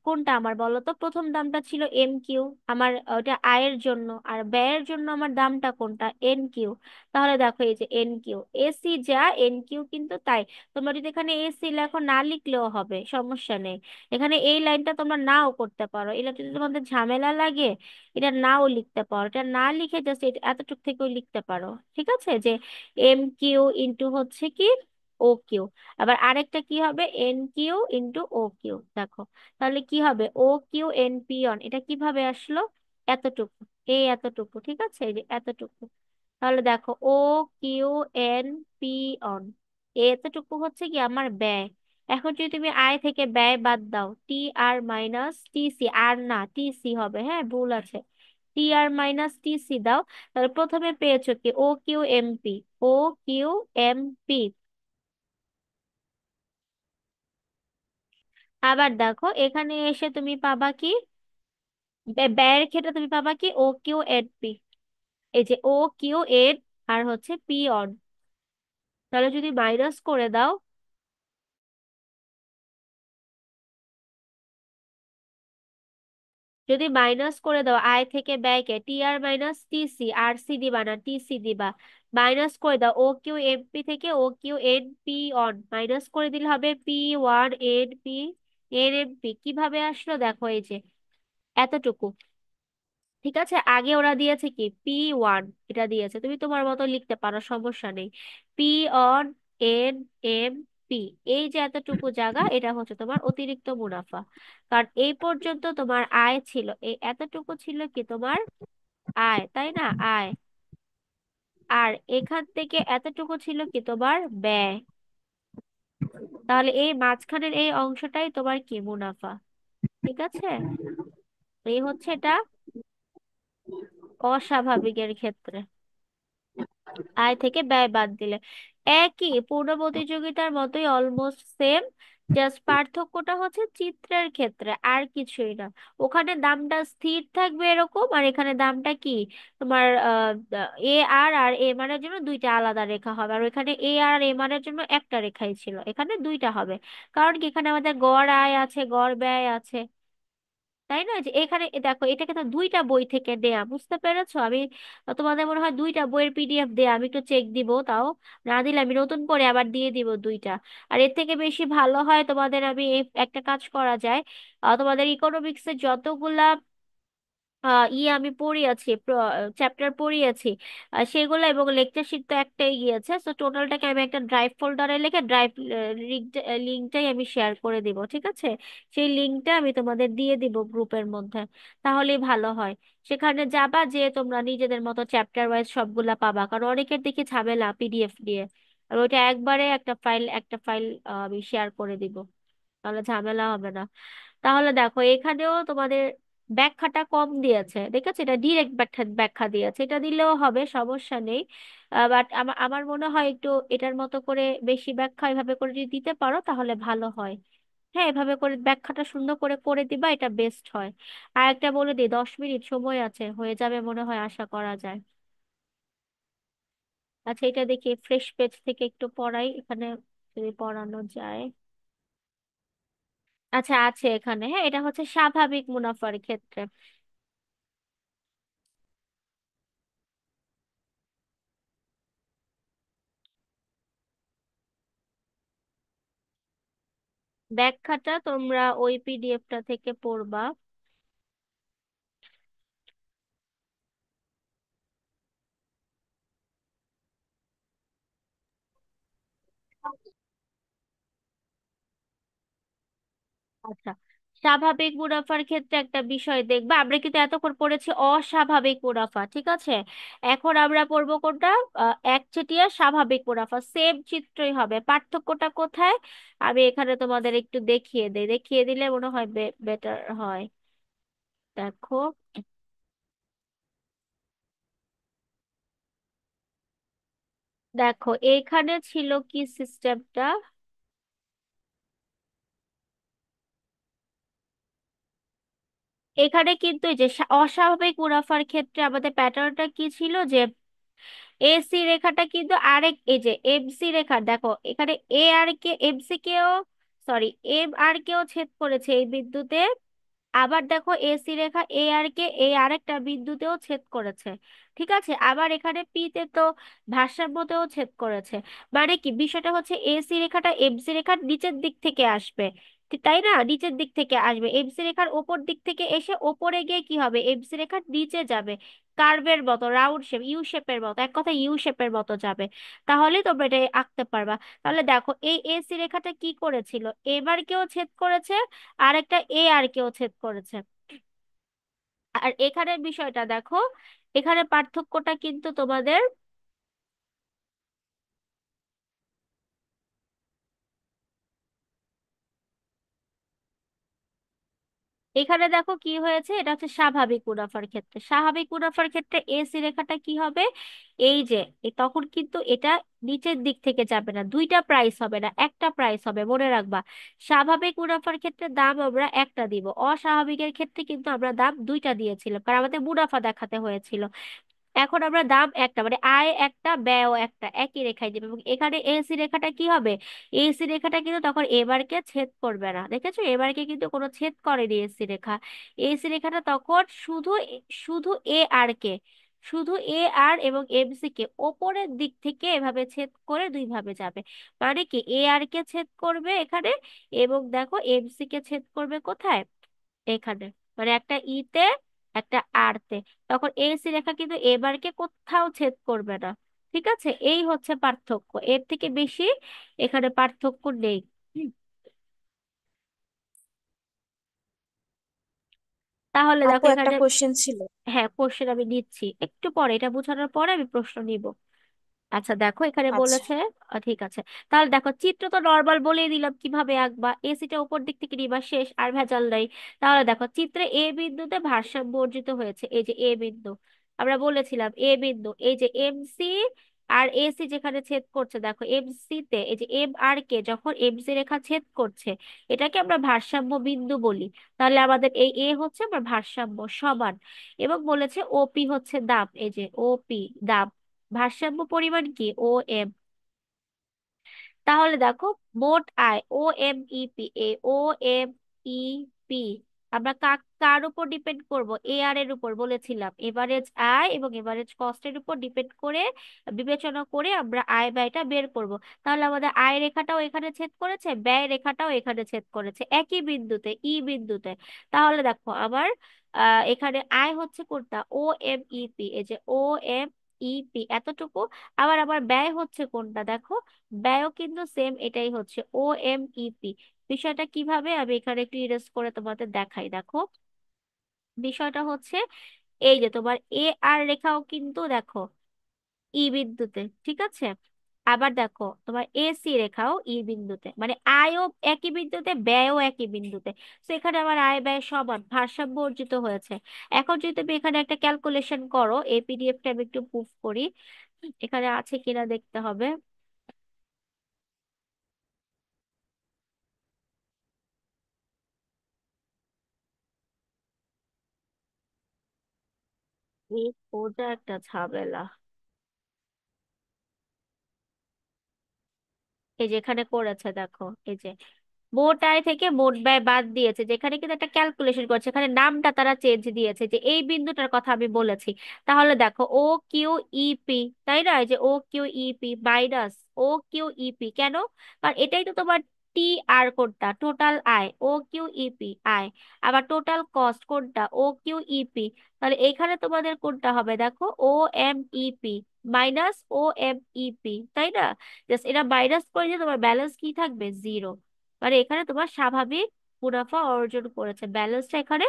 কোনটা আমার বলো তো, প্রথম দামটা ছিল এম কিউ, আমার ওটা আয়ের জন্য, আর ব্যয়ের জন্য আমার দামটা কোনটা, এন কিউ। তাহলে দেখো এই যে এন কিউ, এসি যা এন কিউ কিন্তু তাই। তোমরা যদি এখানে এসি লেখো, না লিখলেও হবে, সমস্যা নেই। এখানে এই লাইনটা তোমরা নাও করতে পারো, এটা যদি তোমাদের ঝামেলা লাগে এটা নাও লিখতে পারো, এটা না লিখে জাস্ট এতটুক থেকেও লিখতে পারো। ঠিক আছে, যে এম কিউ ইন্টু হচ্ছে কি ও কিউ। আবার আরেকটা কি হবে, N Q into O Q. দেখো তাহলে কি হবে, ও কিউ এন পি অন, এটা কিভাবে আসলো, এতটুকু, এই এতটুকু, ঠিক আছে, এই যে এতটুকু। তাহলে দেখো ও কিউ এন পি অন, এতটুকু হচ্ছে কি আমার ব্যয়। এখন যদি তুমি আয় থেকে ব্যয় বাদ দাও, টি আর মাইনাস টি সি, আর না টি সি হবে, হ্যাঁ ভুল আছে, টি আর মাইনাস টি সি দাও। তাহলে প্রথমে পেয়েছো কি O Q M P, O Q M P. আবার দেখো এখানে এসে তুমি পাবা কি, ব্যয়ের ক্ষেত্রে তুমি পাবা কি ও কিউ এন পি, এই যে ও কিউ এন আর হচ্ছে পি অন। তাহলে যদি মাইনাস করে দাও, যদি মাইনাস করে দাও আয় থেকে ব্যয়কে, টি আর মাইনাস টি সি, আর সি দিবা না, টি সি দিবা। মাইনাস করে দাও ও কিউ এম পি থেকে ও Q N P on, minus করে দিলে হবে P one N P N M P. কিভাবে আসলো দেখো, এই যে এতটুকু। ঠিক আছে, আগে ওরা দিয়েছে কি পি ওয়ান, এটা দিয়েছে, তুমি তোমার মতো লিখতে পারো, সমস্যা নেই। P on N M P, এই যে এতটুকু জায়গা, এটা হচ্ছে তোমার অতিরিক্ত মুনাফা। কারণ এই পর্যন্ত তোমার আয় ছিল, এই এতটুকু ছিল কি তোমার আয়, তাই না, আয়। আর এখান থেকে এতটুকু ছিল কি তোমার ব্যয়। তাহলে এই মাঝখানের এই অংশটাই তোমার কি মুনাফা। ঠিক আছে, এই হচ্ছে এটা অস্বাভাবিকের ক্ষেত্রে, আয় থেকে ব্যয় বাদ দিলে। একই পূর্ণ প্রতিযোগিতার মতোই, অলমোস্ট সেম, জাস্ট পার্থক্যটা হচ্ছে চিত্রের ক্ষেত্রে, আর কিছুই না। ওখানে দামটা স্থির থাকবে এরকম, আর এখানে দামটা কি তোমার এ আর আর এ মানের জন্য দুইটা আলাদা রেখা হবে, আর ওইখানে এ আর এ মানের জন্য একটা রেখাই ছিল, এখানে দুইটা হবে। কারণ কি, এখানে আমাদের গড় আয় আছে, গড় ব্যয় আছে, তাই না। যে এখানে দেখো, এটাকে তো দুইটা বই থেকে দেয়া, বুঝতে পেরেছো। আমি তোমাদের মনে হয় দুইটা বইয়ের পিডিএফ দেয়া, আমি একটু চেক দিব, তাও না দিলে আমি নতুন করে আবার দিয়ে দিব দুইটা। আর এর থেকে বেশি ভালো হয় তোমাদের, আমি একটা কাজ করা যায়, তোমাদের ইকোনমিক্সের যতগুলা আমি পড়িয়েছি, চ্যাপ্টার পড়িয়েছি, সেগুলো এবং লেকচার শিট তো একটাই গিয়েছে, সো টোটালটাকে আমি একটা ড্রাইভ ফোল্ডারে লিখে ড্রাইভ লিঙ্কটাই আমি শেয়ার করে দিব, ঠিক আছে। সেই লিঙ্কটা আমি তোমাদের দিয়ে দিব গ্রুপের মধ্যে, তাহলেই ভালো হয়। সেখানে যাবা, যে তোমরা নিজেদের মতো চ্যাপ্টার ওয়াইজ সবগুলা পাবা, কারণ অনেকের দেখি ঝামেলা পিডিএফ দিয়ে। আর ওইটা একবারে একটা ফাইল আমি শেয়ার করে দিব, তাহলে ঝামেলা হবে না। তাহলে দেখো এখানেও তোমাদের ব্যাখ্যাটা কম দিয়েছে, দেখেছো, এটা ডিরেক্ট ব্যাখ্যা ব্যাখ্যা দিয়েছে, এটা দিলেও হবে, সমস্যা নেই। বাট আমার মনে হয় একটু এটার মতো করে বেশি ব্যাখ্যা এভাবে করে যদি দিতে পারো তাহলে ভালো হয়। হ্যাঁ, এভাবে করে ব্যাখ্যাটা সুন্দর করে করে দিবা, এটা বেস্ট হয়। আর একটা বলে দিই, 10 মিনিট সময় আছে, হয়ে যাবে মনে হয়, আশা করা যায়। আচ্ছা, এটা দেখি ফ্রেশ পেজ থেকে একটু পড়াই, এখানে যদি পড়ানো যায়। আচ্ছা আছে এখানে, হ্যাঁ, এটা হচ্ছে স্বাভাবিক মুনাফার ক্ষেত্রে। ব্যাখ্যাটা তোমরা ওই পিডিএফটা থেকে পড়বা। আচ্ছা, স্বাভাবিক মুনাফার ক্ষেত্রে একটা বিষয় দেখবা, আমরা কিন্তু এতক্ষণ পড়েছি অস্বাভাবিক মুনাফা, ঠিক আছে? এখন আমরা পড়বো কোনটা? একচেটিয়া স্বাভাবিক মুনাফা। সেম চিত্রই হবে, পার্থক্যটা কোথায় আমি এখানে তোমাদের একটু দেখিয়ে দেই, দেখিয়ে দিলে মনে হয় বেটার হয়। দেখো, দেখো এইখানে ছিল কি সিস্টেমটা। এখানে কিন্তু এই যে অস্বাভাবিক মুনাফার ক্ষেত্রে আমাদের প্যাটার্নটা কি ছিল, যে এসি রেখাটা কিন্তু আরেক, এই যে এমসি রেখা, দেখো এখানে এ আর কে এমসি কেও, সরি, এম আর কেও ছেদ করেছে এই বিন্দুতে। আবার দেখো এসি রেখা এ আর কে এই আরেকটা বিন্দুতেও ছেদ করেছে, ঠিক আছে? আবার এখানে পি তে তো ভারসাম্যতেও ছেদ করেছে। মানে কি বিষয়টা হচ্ছে, এসি রেখাটা এমসি রেখার নিচের দিক থেকে আসবে, তাই না? নিচের দিক থেকে আসবে, এমসি রেখার ওপর দিক থেকে এসে ওপরে গিয়ে কি হবে, এমসি রেখার নিচে যাবে। কার্ভের মতো, রাউন্ড শেপ, ইউ শেপের মতো, এক কথা ইউ শেপের মতো যাবে। তাহলে তোমরা এটা আঁকতে পারবা। তাহলে দেখো এই এসি রেখাটা কি করেছিল, এবার কেও ছেদ করেছে, আর একটা এ আর কেও ছেদ করেছে। আর এখানে বিষয়টা দেখো, এখানে পার্থক্যটা কিন্তু তোমাদের, এখানে দেখো কি হয়েছে, এটা হচ্ছে স্বাভাবিক মুনাফার ক্ষেত্রে। স্বাভাবিক মুনাফার ক্ষেত্রে এসি রেখাটা কি হবে, এই যে তখন কিন্তু এটা নিচের দিক থেকে যাবে না, দুইটা প্রাইস হবে না, একটা প্রাইস হবে, মনে রাখবা। স্বাভাবিক মুনাফার ক্ষেত্রে দাম আমরা একটা দিব, অস্বাভাবিকের ক্ষেত্রে কিন্তু আমরা দাম দুইটা দিয়েছিলাম, কারণ আমাদের মুনাফা দেখাতে হয়েছিল। এখন আমরা দাম একটা, মানে আয় একটা ব্যয়ও একটা, একই রেখায় দিবে। এবং এখানে এসি রেখাটা কি হবে, এসি রেখাটা কিন্তু তখন এবারকে ছেদ করবে না, দেখেছো? এবারকে কিন্তু কোনো ছেদ করেনি এসি রেখা। এসি রেখাটা তখন শুধু শুধু এ আর কে, শুধু এ আর এবং এমসি কে ওপরের দিক থেকে এভাবে ছেদ করে দুই ভাবে যাবে। মানে কি, এ আর কে ছেদ করবে এখানে, এবং দেখো এমসি কে ছেদ করবে কোথায়, এখানে। মানে একটা ইতে, একটা আর তে। তখন এসি রেখা কিন্তু এবারকে কোথাও ছেদ করবে না, ঠিক আছে? এই হচ্ছে পার্থক্য, এর থেকে বেশি এখানে পার্থক্য নেই। হুম, তাহলে আপু দেখো একটা এখানে, কোশ্চেন ছিল। হ্যাঁ কোশ্চেন আমি নিচ্ছি একটু পরে, এটা বোঝানোর পরে আমি প্রশ্ন নিব। আচ্ছা দেখো এখানে আচ্ছা। বলেছে, ঠিক আছে। তাহলে দেখো চিত্র তো নর্মাল বলেই দিলাম, কিভাবে আঁকবা, এসিটা উপর দিক থেকে নিবা, শেষ, আর ভেজাল নাই। তাহলে দেখো চিত্রে এ বিন্দুতে ভারসাম্য অর্জিত হয়েছে, এই যে এ বিন্দু, আমরা বলেছিলাম এ বিন্দু, এই যে এমসি আর এসি যেখানে ছেদ করছে, দেখো এমসি তে এই যে এম আর কে যখন এমসি রেখা ছেদ করছে, এটাকে আমরা ভারসাম্য বিন্দু বলি। তাহলে আমাদের এই এ হচ্ছে আমার ভারসাম্য সমান, এবং বলেছে ওপি হচ্ছে দাম, এই যে ওপি দাম, ভারসাম্য পরিমাণ কি, ও এম। তাহলে দেখো মোট আয়, ও এম ই পি, ও এম ই পি, আমরা কার উপর ডিপেন্ড করব, এ আর এর উপর বলেছিলাম, এভারেজ আয় এবং এভারেজ কস্টের উপর ডিপেন্ড করে, বিবেচনা করে আমরা আয় ব্যয়টা বের করব। তাহলে আমাদের আয় রেখাটাও এখানে ছেদ করেছে, ব্যয় রেখাটাও এখানে ছেদ করেছে, একই বিন্দুতে, ই বিন্দুতে। তাহলে দেখো আবার এখানে আয় হচ্ছে কোনটা, ও এম ই পি, এই যে ও এম ই পি এতটুকু। আবার আবার ব্যয় হচ্ছে কোনটা, দেখো ব্যয়ও কিন্তু সেম, এটাই হচ্ছে ও এম ইপি। বিষয়টা কিভাবে আমি এখানে একটু ইরেজ করে তোমাদের দেখাই, দেখো বিষয়টা হচ্ছে, এই যে তোমার এ আর রেখাও কিন্তু দেখো ই বিন্দুতে, ঠিক আছে? আবার দেখো তোমার এসি রেখাও ই বিন্দুতে, মানে আয়ও একই বিন্দুতে, ব্যয়ও একই বিন্দুতে। তো এখানে আমার আয় ব্যয় সমান, ভারসাম্য অর্জিত হয়েছে। এখন যদি তুমি এখানে একটা ক্যালকুলেশন করো, এই পিডিএফটা আমি একটু প্রুফ করি, এখানে আছে কিনা দেখতে হবে। এই ওটা একটা ঝামেলা, এই যে এখানে করেছে দেখো, এই যে মোট আয় থেকে মোট ব্যয় বাদ দিয়েছে, যেখানে কিন্তু একটা ক্যালকুলেশন করছে, এখানে নামটা তারা চেঞ্জ দিয়েছে, যে এই বিন্দুটার কথা আমি বলেছি। তাহলে দেখো ও কিউ ইপি, তাই না? এই যে O Q E P minus O Q E P, কেন? কারণ এটাই তো তোমার টি আর কোনটা? টোটাল আয়, ও কিউ ইপি আয়। আবার টোটাল কস্ট কোনটা? O Q E P. তাহলে এইখানে তোমাদের কোনটা হবে দেখো, ও এম ইপি মাইনাস ও এম ইপি, তাই না? জাস্ট এটা মাইনাস করে যে তোমার ব্যালেন্স কি থাকবে? জিরো। মানে এখানে তোমার স্বাভাবিক মুনাফা অর্জন করেছে, ব্যালেন্সটা এখানে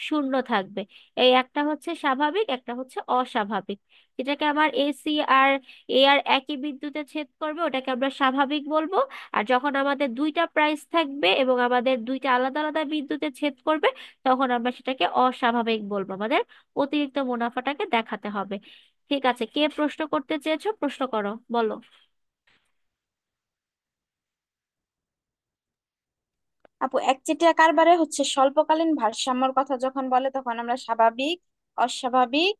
শূন্য থাকবে। এই একটা হচ্ছে স্বাভাবিক, একটা হচ্ছে অস্বাভাবিক। যেটাকে আমার এসি আর এ আর একই বিন্দুতে ছেদ করবে ওটাকে আমরা স্বাভাবিক বলবো। আর যখন আমাদের দুইটা প্রাইস থাকবে এবং আমাদের দুইটা আলাদা আলাদা বিন্দুতে ছেদ করবে, তখন আমরা সেটাকে অস্বাভাবিক বলবো। আমাদের অতিরিক্ত মুনাফাটাকে দেখাতে হবে। ঠিক আছে, কে প্রশ্ন করতে চেয়েছো? প্রশ্ন করো, বলো। আপু, একচেটিয়া কারবারে হচ্ছে স্বল্পকালীন ভারসাম্যর কথা যখন বলে তখন আমরা স্বাভাবিক, অস্বাভাবিক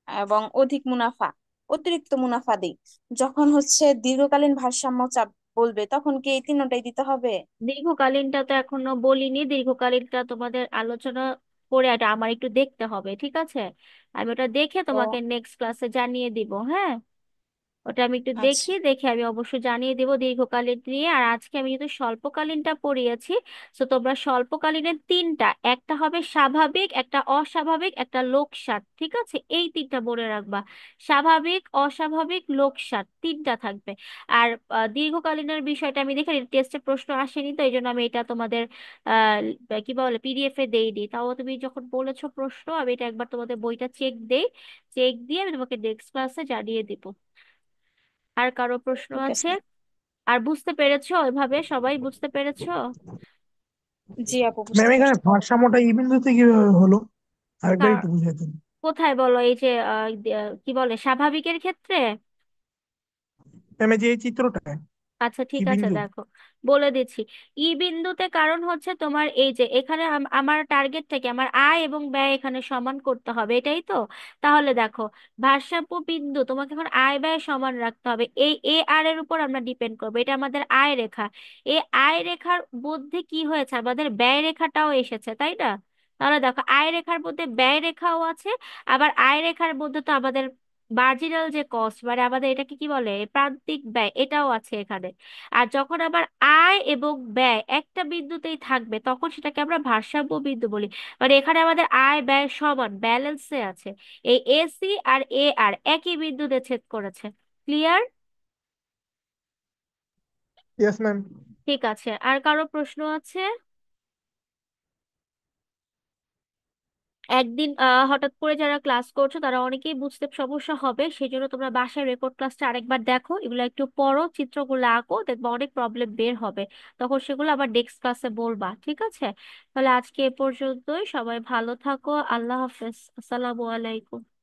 এবং অধিক মুনাফা, অতিরিক্ত মুনাফা দিই। যখন হচ্ছে দীর্ঘকালীন ভারসাম্য চাপ বলবে তখন কি এই তিনটাই দিতে হবে? দীর্ঘকালীনটা তো এখনো বলিনি, দীর্ঘকালীনটা তোমাদের আলোচনা করে এটা আমার একটু দেখতে হবে, ঠিক আছে? আমি ওটা দেখে ও, তোমাকে নেক্সট ক্লাসে জানিয়ে দিব, হ্যাঁ। ওটা আমি একটু আচ্ছা। দেখি, দেখে আমি অবশ্যই জানিয়ে দেবো দীর্ঘকালীন নিয়ে। আর আজকে আমি যেহেতু স্বল্পকালীনটা পড়িয়েছি, তো তোমরা স্বল্পকালীনের তিনটা, একটা হবে স্বাভাবিক, একটা অস্বাভাবিক, একটা লোকসাট, ঠিক আছে? এই তিনটা মনে রাখবা। স্বাভাবিক, অস্বাভাবিক, লোকসাট তিনটা থাকবে। আর দীর্ঘকালীনের বিষয়টা আমি দেখে টেস্টে প্রশ্ন আসেনি, তো এই জন্য আমি এটা তোমাদের কি বলে পিডিএফ এ দেইনি। তাও তুমি যখন বলেছো প্রশ্ন, আমি এটা একবার তোমাদের বইটা চেক দেই, চেক দিয়ে আমি তোমাকে নেক্সট ক্লাসে জানিয়ে দিব। আর কারো প্রশ্ন ঠিক আছে? আছে। আর বুঝতে পেরেছো? এভাবে সবাই বুঝতে পেরেছো? জি আপু, ম্যাম বুঝতে এখানে পারছি। ভারসাম্যটা এই বিন্দুতে কিভাবে হলো, আরেকবার কার একটু বুঝাই দেন। কোথায় বলো? এই যে কি বলে স্বাভাবিকের ক্ষেত্রে? ম্যাম এই যে এই চিত্রটা, আচ্ছা ঠিক এই আছে, বিন্দু। দেখো বলে দিচ্ছি। ই বিন্দুতে কারণ হচ্ছে তোমার এই যে এখানে আমার টার্গেট থেকে আমার আয় এবং ব্যয় এখানে সমান করতে হবে, এটাই তো। তাহলে দেখো, ভারসাম্য বিন্দু তোমাকে এখন আয় ব্যয় সমান রাখতে হবে। এই এ আর এর উপর আমরা ডিপেন্ড করবো, এটা আমাদের আয় রেখা। এই আয় রেখার মধ্যে কি হয়েছে, আমাদের ব্যয় রেখাটাও এসেছে, তাই না? তাহলে দেখো, আয় রেখার মধ্যে ব্যয় রেখাও আছে। আবার আয় রেখার মধ্যে তো আমাদের মার্জিনাল যে কস্ট, মানে আমাদের এটাকে কি বলে, প্রান্তিক ব্যয়, এটাও আছে এখানে। আর যখন আবার আয় এবং ব্যয় একটা বিন্দুতেই থাকবে, তখন সেটাকে আমরা ভারসাম্য বিন্দু বলি। মানে এখানে আমাদের আয় ব্যয় সমান ব্যালেন্সে আছে। এই এসি আর এ আর একই বিন্দুতে ছেদ করেছে। ক্লিয়ার? Yes ma'am. ঠিক আছে, আর কারো প্রশ্ন আছে? একদিন হঠাৎ করে যারা ক্লাস করছো তারা অনেকেই বুঝতে সমস্যা হবে, সেই জন্য তোমরা বাসায় রেকর্ড ক্লাসটা আরেকবার দেখো, এগুলো একটু পড়ো, চিত্রগুলো আঁকো, দেখবা অনেক প্রবলেম বের হবে। তখন সেগুলো আবার নেক্সট ক্লাসে বলবা, ঠিক আছে? তাহলে আজকে এ পর্যন্তই, সবাই ভালো থাকো, আল্লাহ হাফেজ, আসসালামু আলাইকুম।